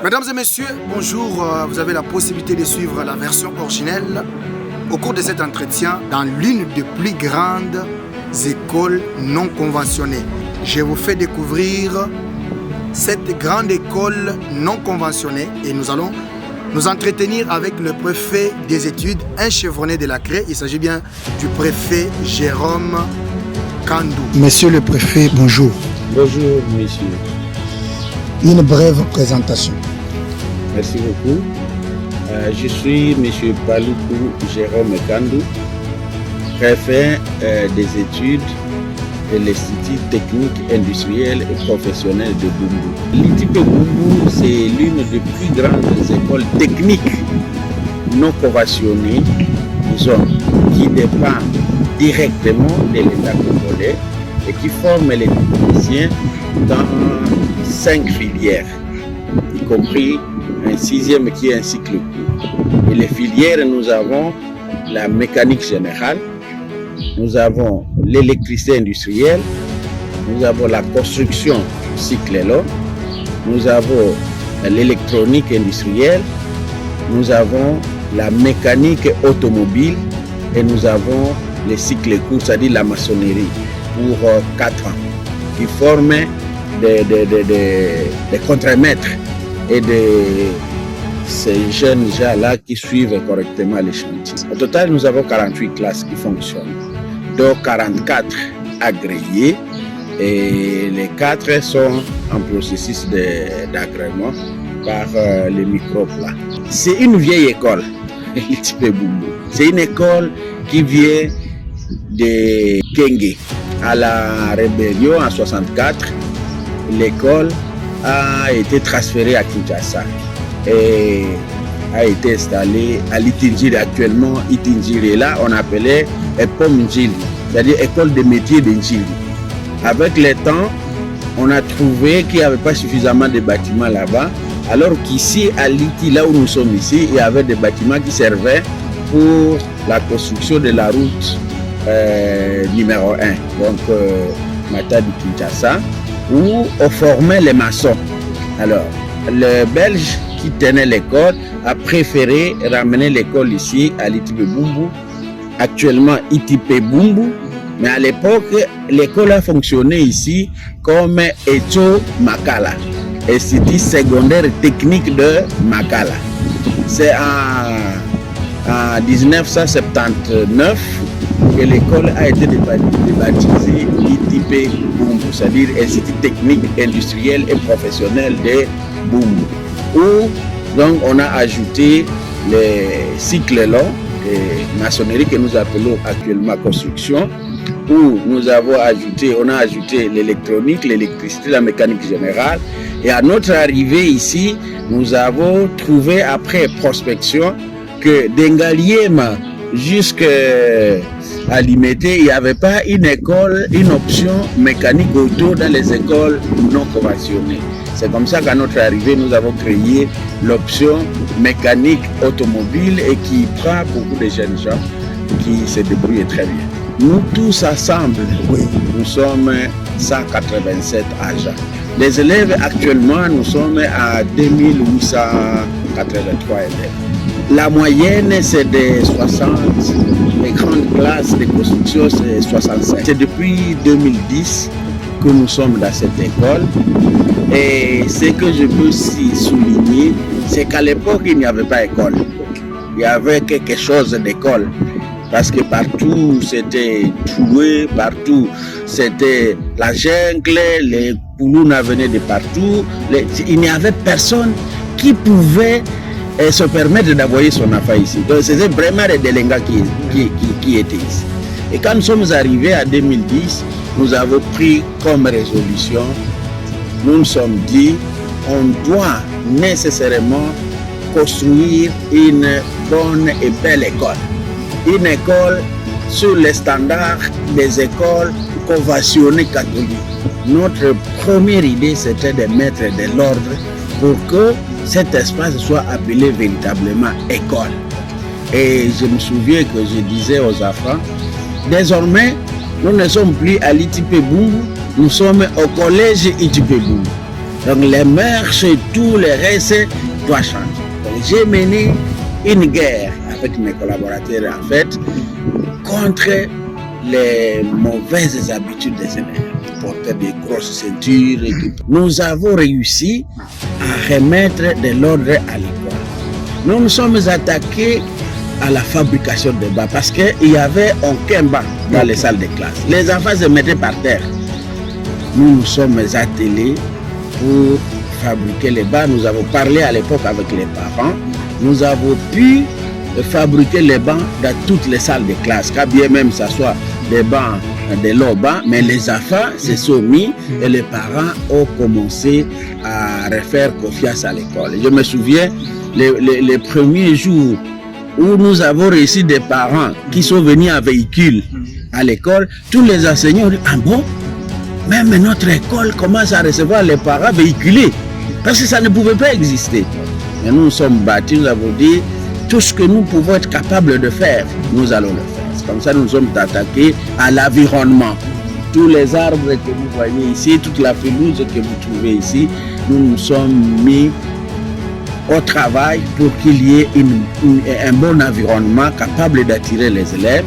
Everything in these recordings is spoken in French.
Mesdames et messieurs, bonjour. Vous avez la possibilité de suivre la version originelle au cours de cet entretien dans l'une des plus grandes écoles non conventionnées. Je vous fais découvrir cette grande école non conventionnée et nous allons nous entretenir avec le préfet des études, un chevronné de la CRE. Il s'agit bien du préfet Jérôme Kandou. Monsieur le préfet, bonjour. Bonjour, monsieur. Une brève présentation. Merci beaucoup. Je suis monsieur Paluku Jérôme Kandou, préfet des études de l'Institut technique industriel et professionnel de Bumbu. L'ITP Bumbu, c'est l'une des plus grandes écoles techniques non conventionnées, disons, qui dépend directement de l'État congolais et qui forme les techniciens dans 5 filières, y compris un 6e qui est un cycle court. Et les filières, nous avons la mécanique générale, nous avons l'électricité industrielle, nous avons la construction cycle long, nous avons l'électronique industrielle, nous avons la mécanique automobile et nous avons les cycles courts, c'est-à-dire la maçonnerie, pour 4 ans, qui forment des contremaîtres et ces jeunes gens-là qui suivent correctement les chantiers. Au total, nous avons 48 classes qui fonctionnent, dont 44 agréées et les 4 sont en processus d'agrément par les microplats. C'est une vieille école, l'ITP Bumbu. C'est une école qui vient de Kenge. À la rébellion en 1964, l'école a été transférée à Kinshasa et a été installée à l'Itinjiri. Actuellement, Itinjiri est là, on appelait EPOM Njili, c'est-à-dire école de métiers de Njili. Avec le temps, on a trouvé qu'il n'y avait pas suffisamment de bâtiments là-bas, alors qu'ici, à l'Iti, là où nous sommes ici, il y avait des bâtiments qui servaient pour la construction de la route numéro 1, donc Matadi Kinshasa, où on formait les maçons. Alors, le Belge qui tenait l'école a préféré ramener l'école ici à l'ITP Bumbu, actuellement ITP Bumbu, mais à l'époque, l'école a fonctionné ici comme Echo Makala, Institut secondaire technique de Makala. C'est en 1979 que l'école a été débaptisée ITP Bumbu, c'est-à-dire Institut technique industriel et professionnel de Bumbu, où donc on a ajouté les cycles longs de maçonnerie que nous appelons actuellement construction, où on a ajouté l'électronique, l'électricité, la mécanique générale. Et à notre arrivée ici, nous avons trouvé après prospection que d'Engaliema jusqu'à Limité, il n'y avait pas une option mécanique auto dans les écoles non conventionnées. C'est comme ça qu'à notre arrivée, nous avons créé l'option mécanique automobile et qui prend beaucoup de jeunes gens qui se débrouillent très bien. Nous tous ensemble, nous sommes 187 agents. Les élèves actuellement, nous sommes à 2883 élèves. La moyenne, c'est de 60. Les grandes classes de construction, c'est 65. C'est depuis 2010 que nous sommes dans cette école. Et ce que je peux souligner, c'est qu'à l'époque, il n'y avait pas d'école. Il y avait quelque chose d'école. Parce que partout, c'était troué, partout, c'était la jungle, les poulounes venaient de partout. Il n'y avait personne qui pouvait se permettre d'envoyer son affaire ici. Donc c'était vraiment les délinquants qui étaient ici. Et quand nous sommes arrivés à 2010, nous avons pris comme résolution, nous nous sommes dit, on doit nécessairement construire une bonne et belle école. Une école sur les standards des écoles conventionnées catholiques. Notre première idée, c'était de mettre de l'ordre pour que cet espace soit appelé véritablement école. Et je me souviens que je disais aux enfants, désormais, nous ne sommes plus à l'ITP Bumbu, nous sommes au collège ITP Bumbu. Donc les mœurs et tout le reste doit changer. Donc j'ai mené une guerre avec mes collaborateurs en fait contre les mauvaises habitudes des élèves qui portaient des grosses ceintures. Nous avons réussi à remettre de l'ordre à l'école. Nous nous sommes attaqués à la fabrication des bancs parce qu'il n'y avait aucun banc dans les salles de classe. Les enfants se mettaient par terre. Nous nous sommes attelés pour fabriquer les bancs. Nous avons parlé à l'époque avec les parents. Nous avons pu fabriquer les bancs dans toutes les salles de classe, quand bien même ça soit des bancs, des lots bancs, mais les enfants se sont mis et les parents ont commencé à refaire confiance à l'école. Je me souviens, les premiers jours où nous avons reçu des parents qui sont venus en véhicule à l'école, tous les enseignants ont dit, ah bon, même notre école commence à recevoir les parents véhiculés, parce que ça ne pouvait pas exister. Et nous nous sommes battus, nous avons dit, tout ce que nous pouvons être capables de faire, nous allons le faire. C'est comme ça que nous sommes attaqués à l'environnement. Tous les arbres que vous voyez ici, toute la pelouse que vous trouvez ici, nous nous sommes mis au travail pour qu'il y ait un bon environnement capable d'attirer les élèves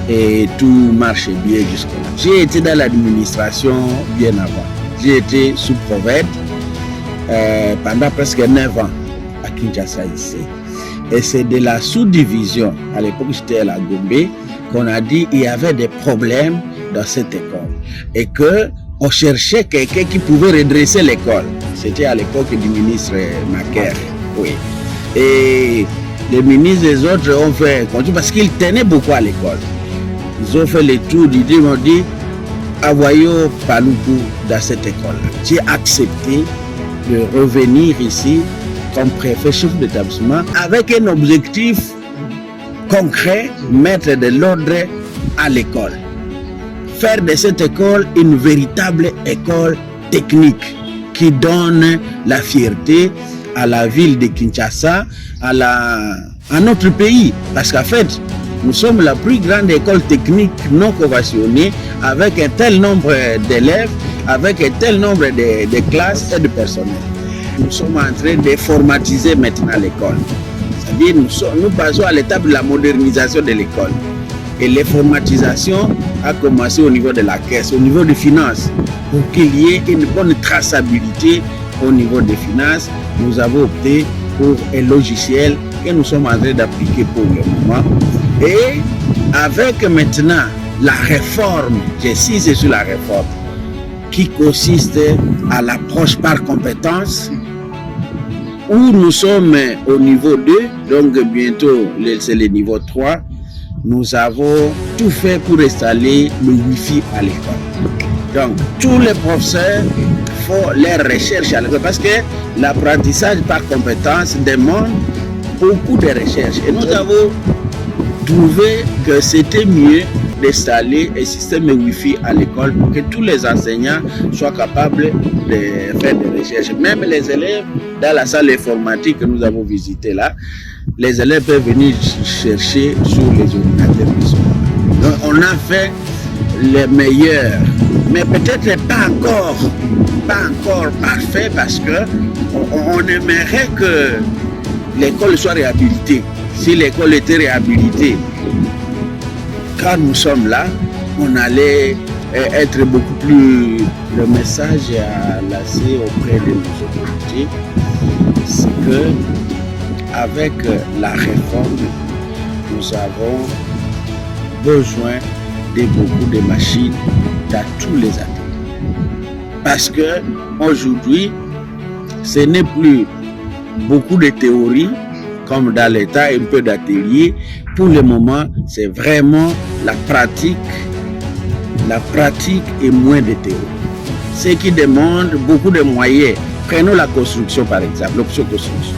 et tout marche bien jusque-là. J'ai été dans l'administration bien avant. J'ai été sous-prophète pendant presque 9 ans à Kinshasa ici. Et c'est de la sous-division, à l'époque j'étais à la Gombe, qu'on a dit qu'il y avait des problèmes dans cette école et qu'on cherchait quelqu'un qui pouvait redresser l'école. C'était à l'époque du ministre Macaire. Oui. Et les ministres des autres ont fait parce qu'ils tenaient beaucoup à l'école. Ils ont fait le tour d'idées, ils m'ont dit envoyons Paluku dans cette école. J'ai accepté de revenir ici comme préfet chef d'établissement avec un objectif concret, mettre de l'ordre à l'école. Faire de cette école une véritable école technique qui donne la fierté à la ville de Kinshasa, à notre pays. Parce qu'en fait, nous sommes la plus grande école technique non conventionnée avec un tel nombre d'élèves, avec un tel nombre de classes et de personnel. Nous sommes en train de formatiser maintenant l'école. C'est-à-dire nous passons à l'étape de la modernisation de l'école. Et l'informatisation a commencé au niveau de la caisse, au niveau des finances, pour qu'il y ait une bonne traçabilité au niveau des finances. Nous avons opté pour un logiciel que nous sommes en train d'appliquer pour le moment. Et avec maintenant la réforme, j'insiste sur la réforme, qui consiste à l'approche par compétence, où nous sommes au niveau 2, donc bientôt c'est le niveau 3, nous avons tout fait pour installer le Wi-Fi à l'école. Donc tous les professeurs font leurs recherches à l'école parce que l'apprentissage par compétence demande beaucoup de recherches. Et nous avons trouvé que c'était mieux d'installer un système Wi-Fi à l'école pour que tous les enseignants soient capables de faire des recherches. Même les élèves dans la salle informatique que nous avons visitée là, les élèves peuvent venir chercher sur les ordinateurs qui sont là. Donc on a fait les meilleurs, mais peut-être pas encore parfait parce que on aimerait que l'école soit réhabilitée. Si l'école était réhabilitée, quand nous sommes là, on allait être beaucoup plus... Le message à lancer auprès de nos autorités, c'est que avec la réforme, nous avons besoin de beaucoup de machines dans tous les ateliers. Parce que aujourd'hui, ce n'est plus beaucoup de théorie comme dans l'État, un peu d'atelier. Pour le moment, c'est vraiment la pratique et moins de théorie. Ce qui demande beaucoup de moyens. Prenons la construction par exemple, l'option construction.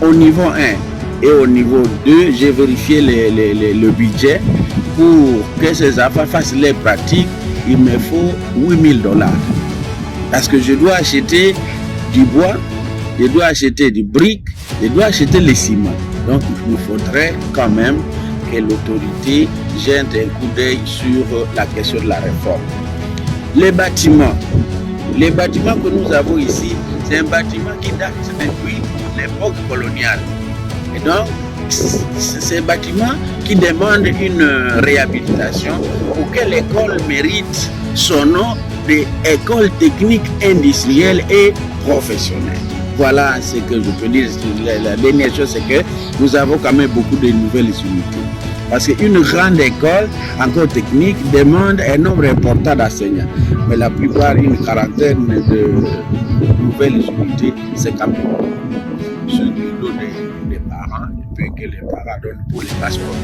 Au niveau 1 et au niveau 2, j'ai vérifié le budget. Pour que ces enfants fassent les pratiques, il me faut $8,000. Parce que je dois acheter du bois, je dois acheter du brique, je dois acheter les ciments. Donc il nous faudrait quand même que l'autorité jette un coup d'œil sur la question de la réforme. Les bâtiments, Les bâtiments que nous avons ici, c'est un bâtiment qui date depuis l'époque coloniale. Et donc, c'est un bâtiment qui demande une réhabilitation pour que l'école mérite son nom d'école technique industrielle et professionnelle. Voilà ce que je peux dire. La dernière chose, c'est que nous avons quand même beaucoup de nouvelles unités. Parce qu'une grande école, encore technique, demande un nombre important d'enseignants. Mais la plupart, une quarantaine de nouvelles unités, c'est quand même ce que donnent les parents, et puis que les parents donnent pour les passeports.